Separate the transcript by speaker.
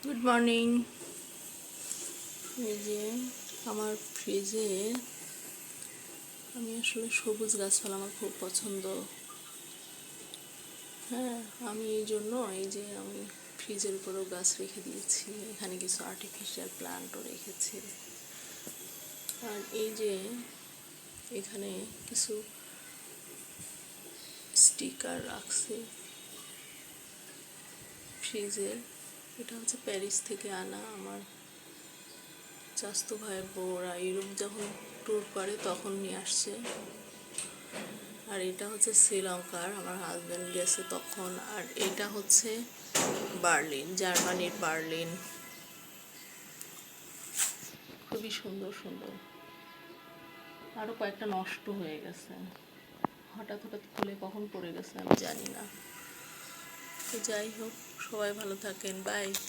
Speaker 1: Good morning. এই যে আমার ফ্রিজে আমি আসলে সবুজ গাছপালা আমার খুব পছন্দ। হ্যাঁ, আমি এই জন্য আমি ফ্রিজের উপরেও গাছ রেখে দিয়েছি। এখানে কিছু আর্টিফিশিয়াল প্লান্টও রেখেছি। আর এই যে এখানে কিছু স্টিকার রাখছি ফ্রিজের। এটা হচ্ছে প্যারিস থেকে আনা। আমার চাচাতো ভাইয়ের বউরা ইউরোপ যখন ট্যুর করে তখন নিয়ে আসছে। আর এটা হচ্ছে শ্রীলঙ্কার, আমার হাজব্যান্ড গেছে তখন। আর এটা হচ্ছে বার্লিন, জার্মানির বার্লিন। খুবই সুন্দর সুন্দর। আরও কয়েকটা নষ্ট হয়ে গেছে, হঠাৎ হঠাৎ খুলে কখন পড়ে গেছে আমি জানি না। তো যাই হোক, সবাই ভালো থাকেন, বাই।